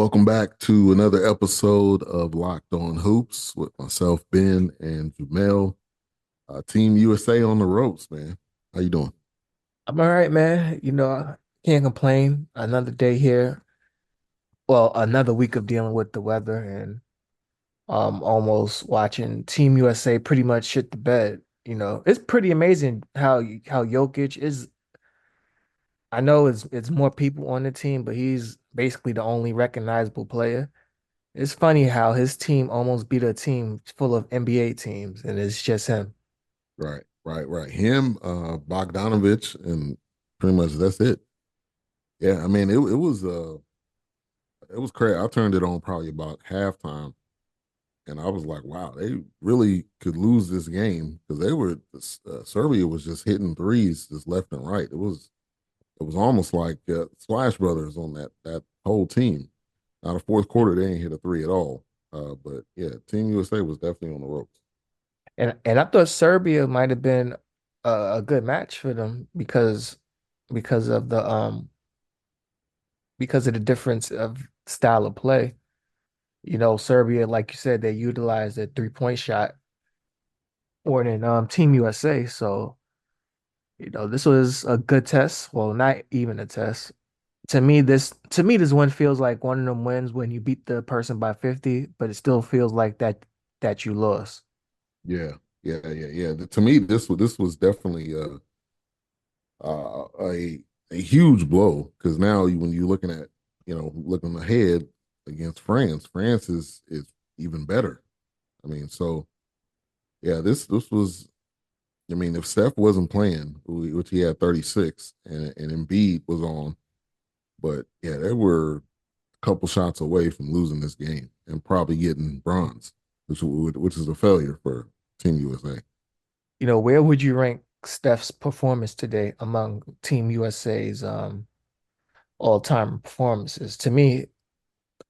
welcome back to another episode of Locked On Hoops with myself, Ben, and Jamel. Team USA on the ropes, man. How you doing? I'm all right, man. I can't complain. Another day here. Well, another week of dealing with the weather and almost watching Team USA pretty much shit the bed. It's pretty amazing how Jokic is. I know it's more people on the team, but he's basically the only recognizable player. It's funny how his team almost beat a team full of NBA teams, and it's just him. Right. Him, Bogdanovich, and pretty much that's it. Yeah, I mean it was crazy. I turned it on probably about halftime, and I was like, wow, they really could lose this game because they were Serbia was just hitting threes just left and right. It was almost like Splash Brothers on that whole team. Now the fourth quarter, they ain't hit a three at all. But yeah, Team USA was definitely on the ropes. And I thought Serbia might have been a good match for them because of the difference of style of play. Serbia, like you said, they utilized a 3-point shot more than Team USA. So, this was a good test. Well, not even a test. To me, this one feels like one of them wins when you beat the person by 50, but it still feels like that you lost. Yeah, yeah. To me, this was definitely a huge blow because now when you're looking at looking ahead against France, France is even better. I mean, so yeah, this was. I mean, if Steph wasn't playing, which he had 36, and Embiid was on, but yeah, they were a couple shots away from losing this game and probably getting bronze, which is a failure for Team USA. Where would you rank Steph's performance today among Team USA's all-time performances? To me,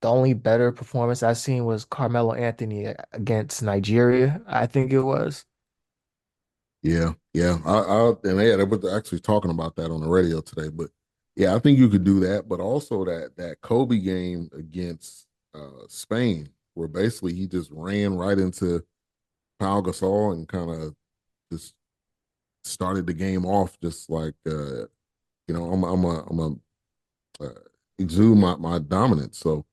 the only better performance I seen was Carmelo Anthony against Nigeria, I think it was. Yeah. And they were actually talking about that on the radio today. But yeah, I think you could do that. But also that Kobe game against Spain, where basically he just ran right into Pau Gasol and kind of just started the game off just like I'm a exude my dominance. So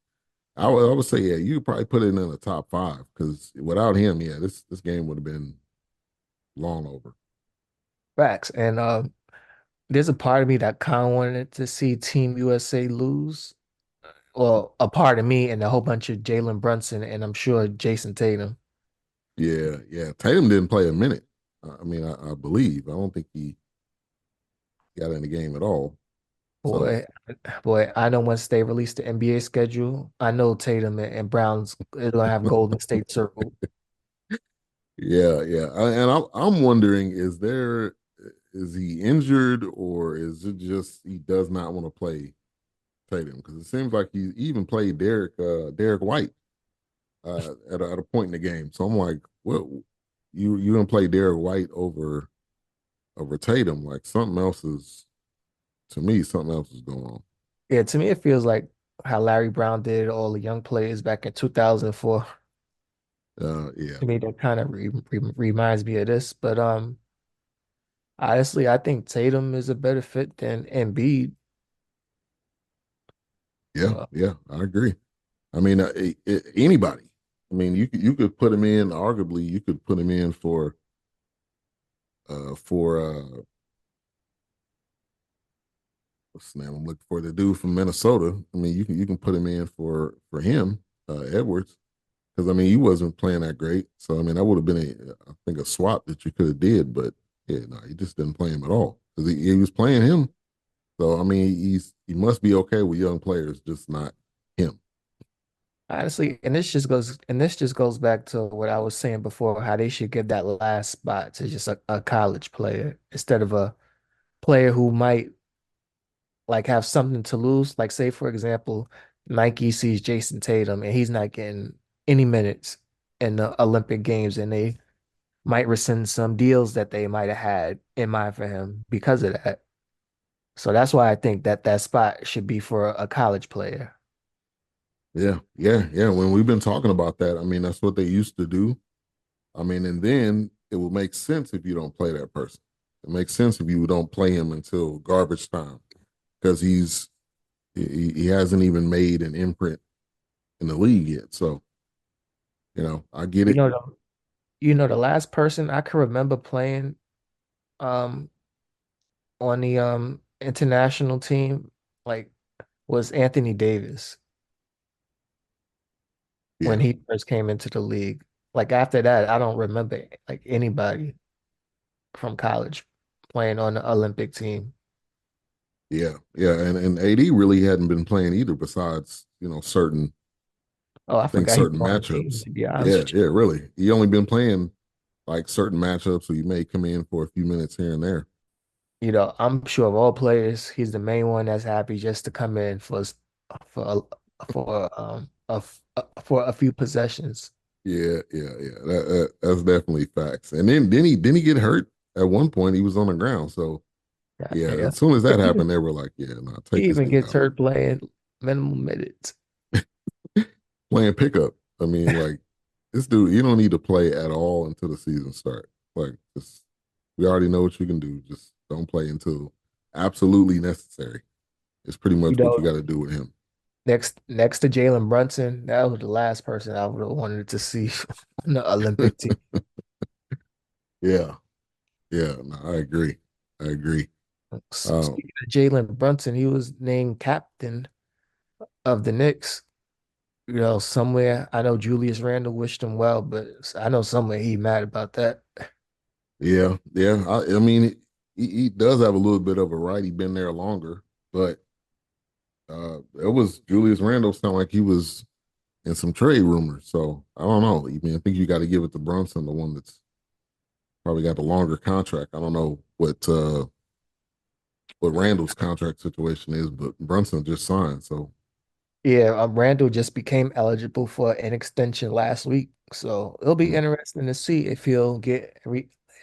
I would say yeah, you could probably put it in the top five because without him, yeah, this game would have been long over. Facts. And there's a part of me that kind of wanted to see Team USA lose. Well, a part of me and a whole bunch of Jalen Brunson and I'm sure Jason Tatum. Yeah. Tatum didn't play a minute. I mean, I believe. I don't think he got in the game at all. So Boy, boy, I know once they release the NBA schedule, I know Tatum and Brown's gonna have Golden State circled. yeah. And I'm wondering, is he injured or is it just he does not want to play Tatum? Because it seems like he even played Derek White at a point in the game. So I'm like, what you gonna play Derek White over Tatum? Like something else is to me, something else is going on. Yeah, to me it feels like how Larry Brown did all the young players back in 2004. Yeah. To me, that kind of reminds me of this. But honestly, I think Tatum is a better fit than Embiid. Yeah, Uh, yeah, I agree. I mean, anybody. I mean, you could put him in. Arguably, you could put him in for what's the name? I'm looking for the dude from Minnesota. I mean, you can put him in for him, Edwards, because I mean, he wasn't playing that great. So I mean, that would have been I think a swap that you could have did, but yeah, no, he just didn't play him at all because he was playing him. So I mean, he must be okay with young players, just not him. honestly, and this just goes back to what I was saying before, how they should give that last spot to just a college player instead of a player who might like have something to lose. Like say, for example, Nike sees Jason Tatum and he's not getting any minutes in the Olympic Games, and they might rescind some deals that they might have had in mind for him because of that. So that's why I think that spot should be for a college player. Yeah. When we've been talking about that, I mean, that's what they used to do. I mean, and then it will make sense if you don't play that person. It makes sense if you don't play him until garbage time because he hasn't even made an imprint in the league yet. So I get You it. know, the last person I can remember playing um on the international team like was Anthony Davis when Yeah, he first came into the league. Like after that, I don't remember like anybody from college playing on the Olympic team. yeah, and AD really hadn't been playing either. Besides, certain Oh, I I think forgot he was certain on the team, matchups. to be honest Yeah, with yeah, really. He only been playing like certain matchups, so you may come in for a few minutes here and there. you. I'm sure of all players, he's the main one that's happy just to come in for for a few possessions. Yeah. That's definitely facts. And then didn't he get hurt at one point? He was on the ground. So God yeah, damn. as soon as that happened, they were like, yeah, no, He take this even dude gets out. hurt playing minimum minutes. Playing pickup. I mean, like this dude, you don't need to play at all until the season start. Like, just we already know what you can do. Just don't play until absolutely necessary. It's pretty You much what you got know, to do with him. next to Jalen Brunson, that was the last person I would have wanted to see on the Olympic team. Yeah, yeah. No, I agree. I agree. Um, Speaking of Jalen Brunson, he was named captain of the Knicks. Somewhere I know Julius Randle wished him well, but I know somewhere he mad about that. yeah. I mean, he does have a little bit of a right. He been there longer, but it was Julius Randle sound like he was in some trade rumors. So I don't know. I mean, I think you got to give it to Brunson, the one that's probably got the longer contract. I don't know what Randall's contract situation is, but Brunson just signed. So Yeah, Randle just became eligible for an extension last week, so it'll be mm, interesting to see if he'll get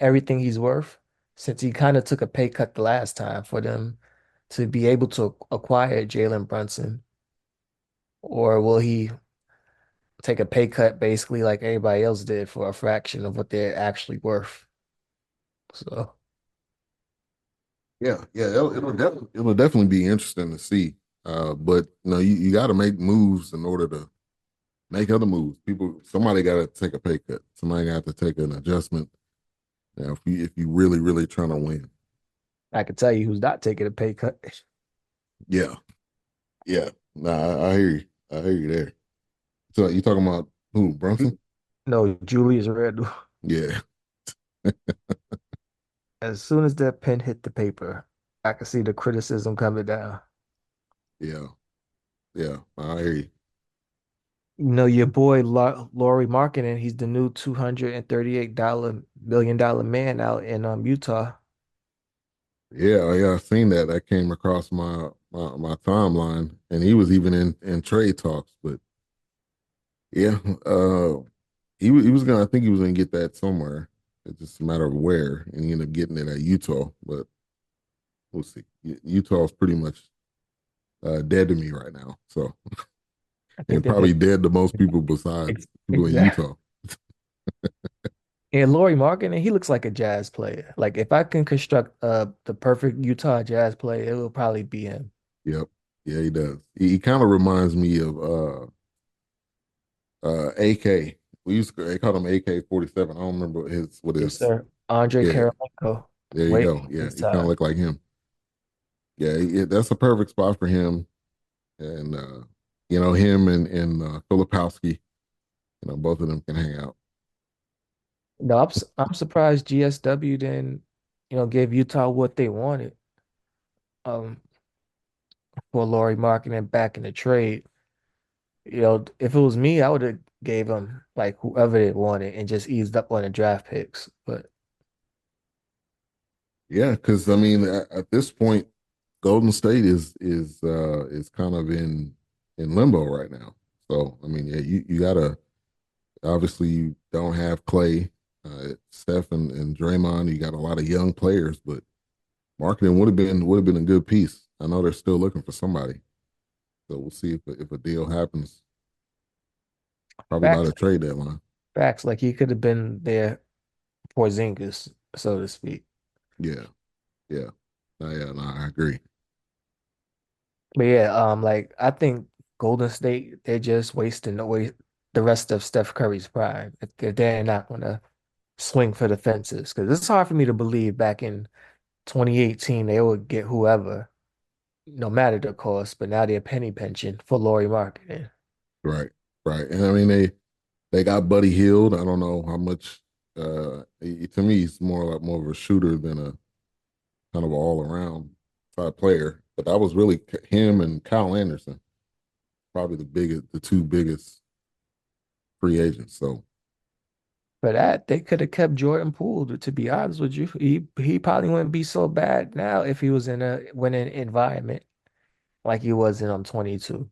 everything he's worth, since he kind of took a pay cut the last time for them to be able to acquire Jalen Brunson, or will he take a pay cut basically like everybody else did for a fraction of what they're actually worth? So yeah, it'll definitely be interesting to see. But you got to make moves in order to make other moves. Somebody got to take a pay cut. Somebody got to take an adjustment. If you really trying to win. I can tell you who's not taking a pay cut. Yeah, yeah. Nah, I hear you. I hear you there. So you talking about who? Brunson? No, Julius Randle. Yeah, As soon as that pen hit the paper, I could see the criticism coming down. yeah, yeah. I hear you. Your boy Laurie Markkinen, he's the new $238 million man out in Utah. Yeah. I've seen that. That came across my timeline, and he was even in trade talks. But yeah, he was gonna. I think he was gonna get that somewhere. It's just a matter of where, and he ended up getting it at Utah. But we'll see. Utah's pretty much dead to me right now. So, I think and they're probably building dead to most people besides people in exactly. Utah. And Laurie Markkinen, he looks like a jazz player. Like if I can construct the perfect Utah jazz player, it will probably be him. Yep. Yeah, he does. He kind of reminds me of AK. They called him AK-47. I don't remember what Yes, his sir. Andre yeah. Karolinko, There you way go. before Yeah, his he kind of time. looked like him. Yeah, that's a perfect spot for him. And him and Filipowski. Both of them can hang out. No, I'm surprised GSW didn't, give Utah what they wanted for Laurie Markkinen back in the trade. If it was me, I would have gave him like whoever they wanted and just eased up on the draft picks. But Yeah, because I mean, at this point, Golden State is kind of in limbo right now. So I mean, yeah, you gotta obviously you don't have Clay, Steph, and Draymond. You got a lot of young players, but marketing would have been a good piece. I know they're still looking for somebody, so we'll see if a deal happens. probably by Facts, the trade deadline. facts. Like he could have been there Porzingis, so to speak. Yeah, yeah, yeah. No, I agree. But yeah, like I think Golden State, they're just wasting the rest of Steph Curry's prime. They're not gonna swing for the fences because it's hard for me to believe back in 2018 they would get whoever, no matter the cost. But now they're penny pinching for Laurie marketing. Right, right. And I mean they got Buddy Hield. I don't know how much. To me, he's more of a shooter than a kind of all around type player. But that was really him and Kyle Anderson, probably the two biggest free agents. So For that, they could have kept Jordan Poole. To be honest with you, he probably wouldn't be so bad now if he was in a winning environment like he was in 22.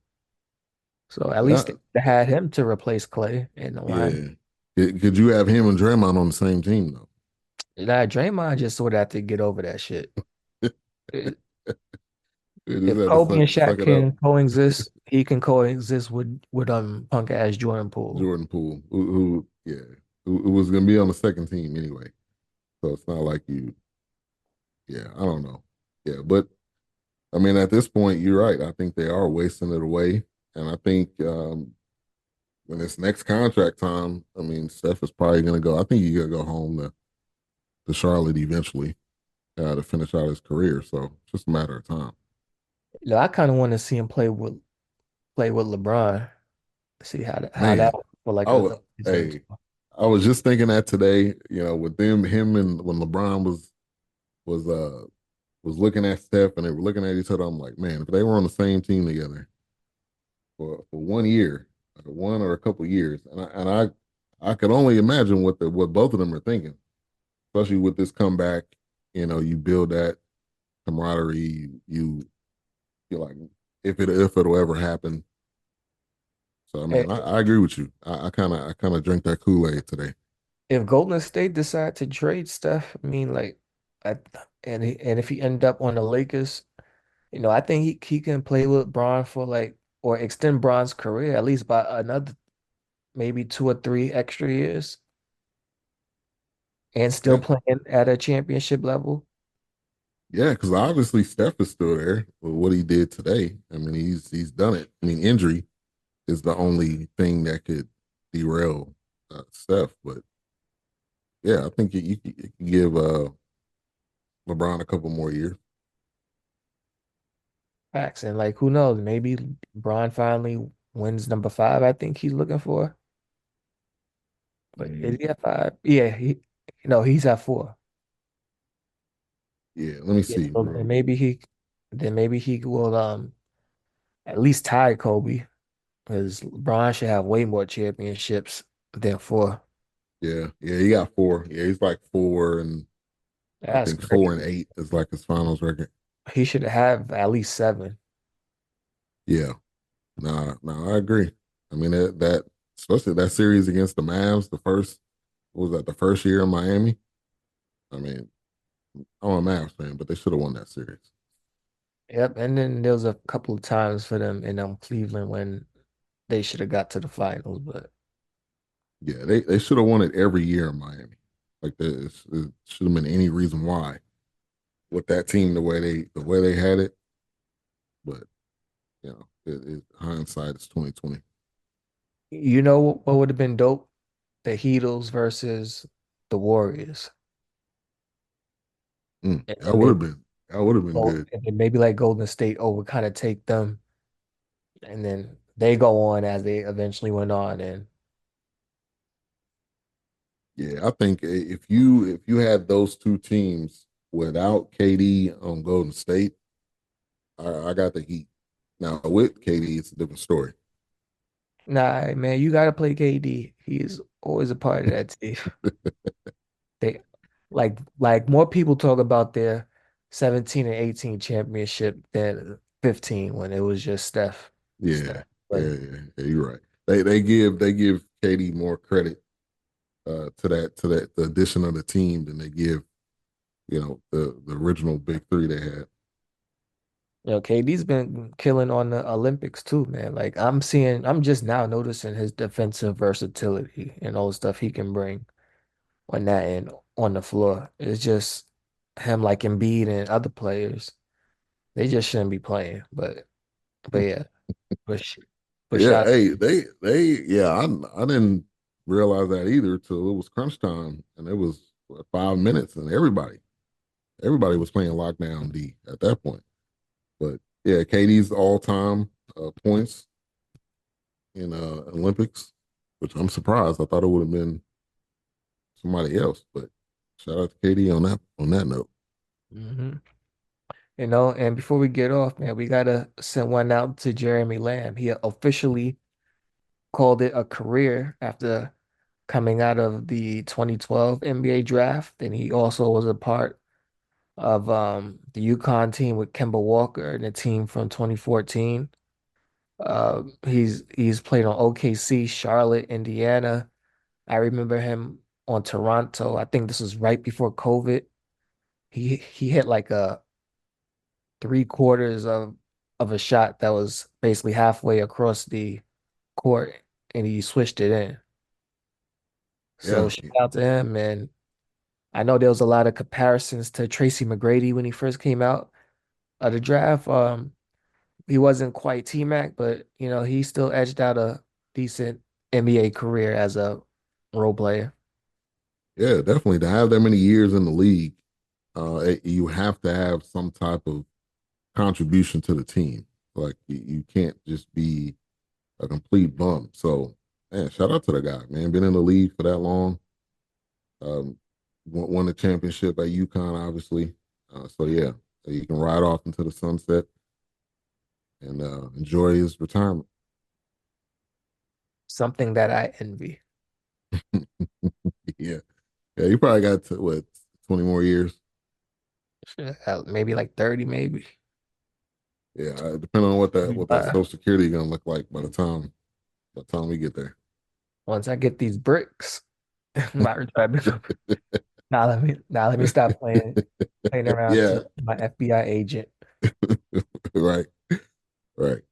So at least yeah, they had him to replace Clay in the line. yeah. Could you have him and Draymond on the same team though? Now Draymond just would have to get over that shit. I- You just If have to Kobe and suck Shaq it up. can coexist, he can coexist with punk ass Jordan Poole. Jordan Poole, who yeah, who was going to be on the second team anyway. So it's not like yeah, I don't know. Yeah, but I mean, at this point, you're right. I think they are wasting it away. And I think when it's next contract time, I mean, Steph is probably going to go. I think he's going to go home to Charlotte eventually to finish out his career. So it's just a matter of time. I kind of want to see him play with LeBron. See how that Man, would for like oh, a team. hey, I was just thinking that today. You know, with him, and when LeBron was was looking at Steph and they were looking at each other, I'm like, man, if they were on the same team together for 1 year, one or a couple years, I could only imagine what both of them are thinking, especially with this comeback. You know, you build that camaraderie. You like if it'll ever happen. So I mean, Eh, I agree with you. I kind of drink that Kool-Aid today. If Golden State decide to trade Steph, I mean, like, I, and if he end up on the Lakers, I think he can play with Bron for like or extend Bron's career at least by another maybe 2 or 3 extra years and still Yeah, playing at a championship level. yeah, because obviously Steph is still there with what he did today. I mean, he's done it. I mean, injury is the only thing that could derail Steph. But yeah, I think you can give LeBron a couple more years. Facts. And like who knows, maybe Bron finally wins number 5, I think he's looking for. But is Mm, he at 5? Yeah, he's at 4. yeah, let me Yeah, see, so bro. then maybe he will at least tie Kobe because LeBron should have way more championships than 4. Yeah, yeah, he got 4. Yeah, he's like 4, and I That's think 4 and crazy. 8 is like his finals record. He should have at least 7. Yeah, nah, I agree. I mean that especially that series against the Mavs, the first what was that the first year in Miami? I mean, I'm a Mavs fan, but they should have won that series. Yep, and then there was a couple of times for them in Cleveland when they should have got to the finals, but Yeah, they should have won it every year in Miami. Like this, it should have been any reason why with that team the way they had it. But hindsight is 2020. you know what would have been dope? The Heatles versus the Warriors. And That then would maybe have been good. like Golden State over kind of take them and then they go on as they eventually went on and Yeah, I think if you had those two teams without KD on Golden State, I got the Heat. Now with KD, it's a different story. nah, man, you gotta play KD. He is always a part of that team. They like more people talk about their 17 and 18 championship than 15 when it was just Yeah, Steph Clay. yeah. You're right. They give KD more credit to that the addition of the team than they give the original big three they had. KD's been killing on the Olympics too, man. Like I'm just now noticing his defensive versatility and all the stuff he can bring on that end on the floor. It's just him like Embiid and other players. They just shouldn't be playing. But yeah, but sh but Yeah, shout hey, yeah, I didn't realize that either till it was crunch time, and it was what, 5 minutes, and everybody was playing lockdown D at that point. But yeah, KD's all time points in Olympics, which I'm surprised. I thought it would have been somebody else, but shout out to KD on that note. hmm and before we get off, man, we gotta send one out to Jeremy Lamb. He officially called it a career after coming out of the 2012 NBA draft, and he also was a part of the UConn team with Kemba Walker and the team from 2014. He's played on OKC, Charlotte, Indiana. I remember him on Toronto. I think this was right before COVID. He hit like a three quarters of a shot that was basically halfway across the court, and he switched it in. So Yeah, shout out to him, and I know there was a lot of comparisons to Tracy McGrady when he first came out of the draft. He wasn't quite T-Mac, but he still edged out a decent NBA career as a role player. yeah, definitely. To have that many years in the league, you have to have some type of contribution to the team. Like you can't just be a complete bum. So, man, shout out to the guy, man. Been in the league for that long. Um, won the championship at UConn, obviously. So yeah, so you can ride off into the sunset and enjoy his retirement. Something that I envy. Yeah, yeah. You probably got to, what 20 more years. Maybe like 30, maybe. Yeah, depending on what that 25. Social Security gonna look like by the time we get there. Once I get these bricks, my retirement. Now let me stop playing around Yeah, to my FBI agent. right, right.